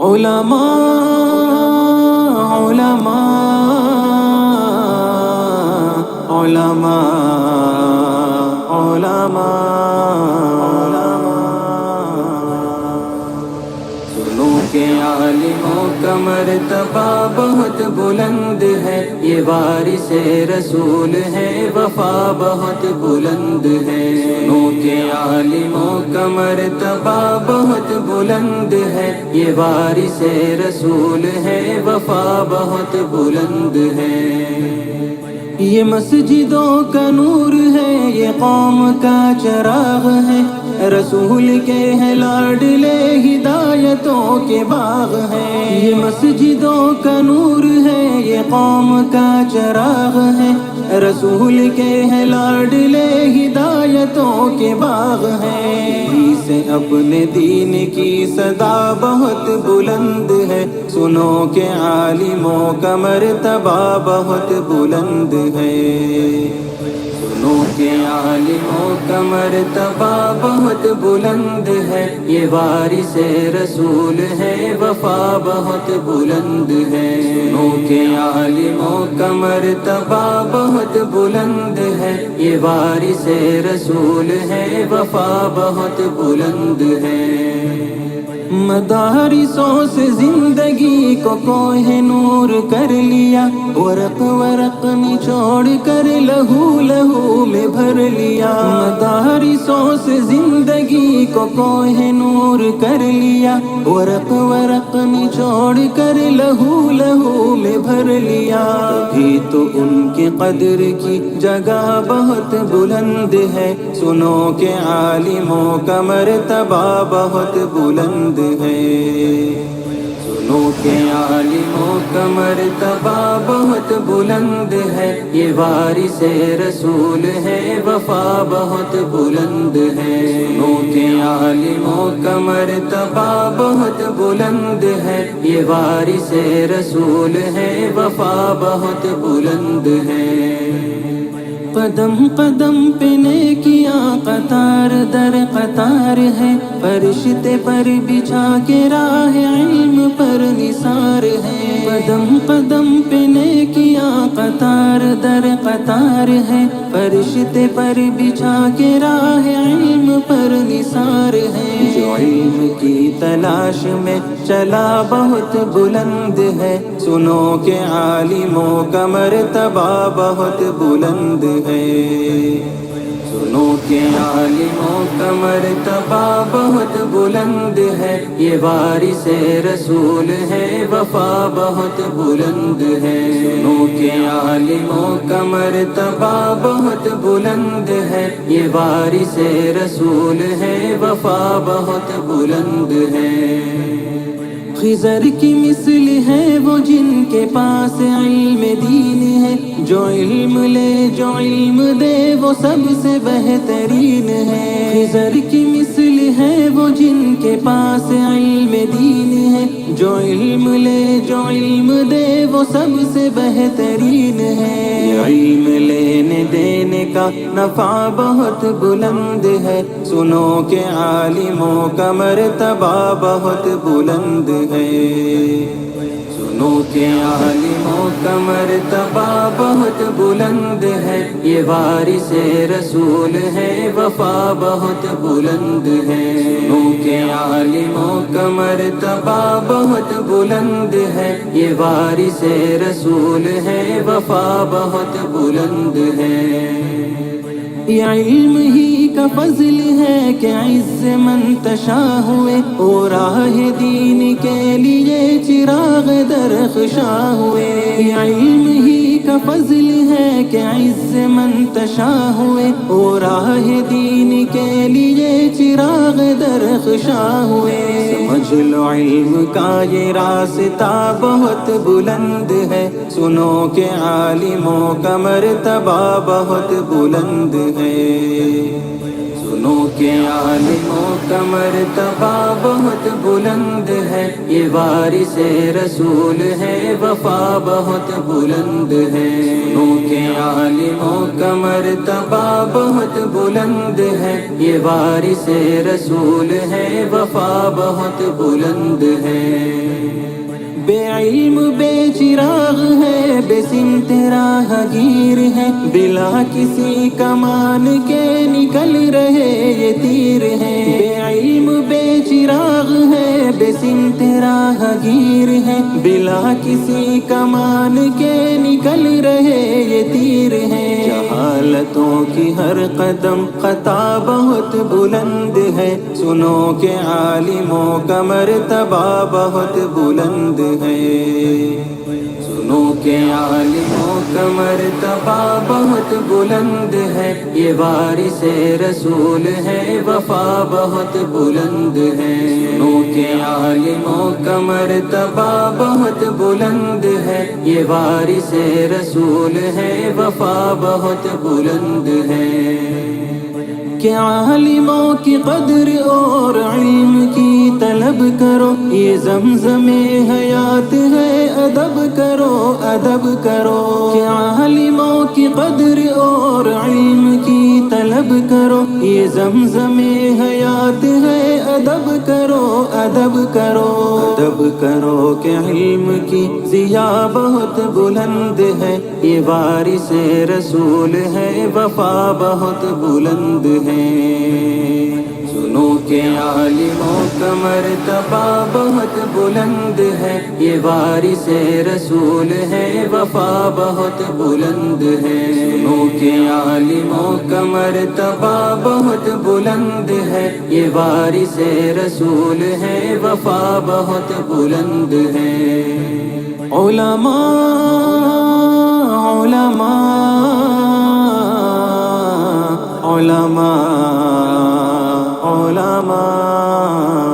علماء علماء علماء علماء سنو کہ عالموں کا مرتبہ بہت بلند ہے، یہ وارث رسول ہے، وفا بہت بلند ہے۔ سنو کہ عالموں کا مرتبہ بہت بلند ہے، یہ وارث رسول ہے، وفا بہت بلند ہے۔ یہ مسجدوں کا نور ہے، یہ قوم کا چراغ ہے، رسول کے ہیں لاڈلے، ہدایتوں کے باغ ہیں۔ یہ مسجدوں کا نور ہے، یہ قوم کا چراغ ہے، رسول کے ہیں لاڈلے، ہدایتوں کے باغ ہیں۔ سے اپنے دین کی صدا بہت بلند ہے، سنو کہ عالموں کا مرتبہ بہت بلند ہے۔ سنو کہ عالموں کا مرتبہ بہت بلند ہے، یہ وارث رسول ہے، وفا بہت بلند ہے۔ سنو کہ عالموں کا مرتبہ بہت بلند ہے، یہ وارث رسول ہے، وفا بہت بلند ہے۔ مدارسوں سے زندگی کو کوہ نور کر لیا، ورق ورق نچوڑ کر لہو لہو میں بھر لیا۔ مدارسوں سے زندگی کو کوہ نور کر لیا، ورق ورق نچوڑ کر لہو لہو میں بھر لیا۔ بھی تو ان کی قدر کی جگہ بہت بلند ہے، سنو کہ عالموں کا مرتبہ بہت بلند ہے۔ سنو کہ عالموں کا مرتبہ بہت بلند ہے، یہ وارث رسول ہے، وفا بہت بلند ہے۔ سنو کہ عالموں کا مرتبہ بہت بلند ہے، یہ وارث رسول ہے، وفا بہت بلند ہے۔ قدم قدم پہ نیکیاں قطار در قطار ہے، فرشتے پر بچھا کے راہ علم پر نثار ہے۔ قدم قدم پہ نیکیاں قطار در قطار ہے، فرشتے پر بچھا کے راہ علم پر نثار ہے۔ جو علم کی تلاش میں چلا بہت بلند ہے، سنو کہ عالموں کا مرتبہ بہت بلند ہے۔ سنو کہ عالموں کا مرتبہ بہت بلند ہے، یہ وارث رسول ہے، وفا بہت بلند ہے۔ سنو کہ عالموں کا مرتبہ بہت بلند ہے، یہ وارث رسول ہے، وفا بہت بلند ہے۔ خضر کی مثل ہے وہ جن کے پاس علم دین ہے، جو علم لے جو علم دے وہ سب سے بہترین ہے۔ خضر کی مثل ہے وہ جن کے پاس علم دین ہے، جو علم لے جو علم دے وہ سب سے بہترین ہے۔ علم لینے دینے کا نفع بہت بلند ہے، سنو کہ عالموں کا مرتبہ بہت بلند ہے۔ سنو کہ عالموں کا مرتبہ بہت بلند ہے، یہ وارث رسول ہے، وفا بہت بلند ہے۔ سنو کہ عالموں کا مرتبہ بہت بلند ہے، یہ وارث رسول ہے، وفا بہت بلند ہے۔ یہ علم ہی کا فضل ہے کہ عز منتشا ہوئے، اور راہ دین کے لیے چراغ درخشاں ہوئے۔ یہ علم ہی کا فضل ہے کہ عز منتشا ہوئے، اور راہ دین کے لیے چراغ درخشاں ہوئے۔ سمجھ لو علم کا یہ راستہ بہت بلند ہے، سنو کہ عالموں کا مرتبہ بہت بلند ہے۔ سنو کہ عالموں کا مرتبہ بہت بلند ہے، یہ وارث رسول ہے، وفا بہت بلند ہے۔ سنو کہ عالموں کا مرتبہ بہت بلند ہے، یہ وارث رسول ہے، وفا بہت بلند ہے۔ بے علم بے چراغ ہے، بے سمت راہ گیر ہے، بلا کسی کمان کے نکل رہے یہ تیر ہے۔ بے علم بے چراغ ہے، بے سمت راہ گیر ہے، بلا کسی کمان کے نکل رہے یہ تیر ہے۔ جہالتوں کی ہر قدم خطا بہت بلند ہے، سنو کہ عالموں کا مرتبہ بہت بلند ہے۔ سنو کہ عالموں کا مرتبہ بہت بلند ہے، یہ وارث رسول ہے، وفا بہت بلند ہے۔ سنو کہ عالموں کا مرتبہ بہت بلند ہے، یہ وارث رسول ہے، وفا بہت بلند ہے۔ کہ عالموں کی قدر اور علم کی طلب کرو، یہ زمزم حیات ہے، ادب کرو ادب کرو۔ کہ عالموں کی قدر اور علم کی طلب کرو، یہ زمزم حیات ہے، ادب کرو ادب کرو ادب کرو۔ کہ علم کی ضیا بہت بلند ہے، یہ وارث رسول ہے، وفا بہت بلند ہے۔ سنو کہ عالموں کا مرتبہ بہت بلند ہے، یہ وارث رسول ہے، وفا بہت بلند ہے۔ سنو کہ عالموں کا مرتبہ بہت بلند ہے، یہ وارث رسول ہے، وفا بہت بلند ہے۔ علماء علماء علماء علماء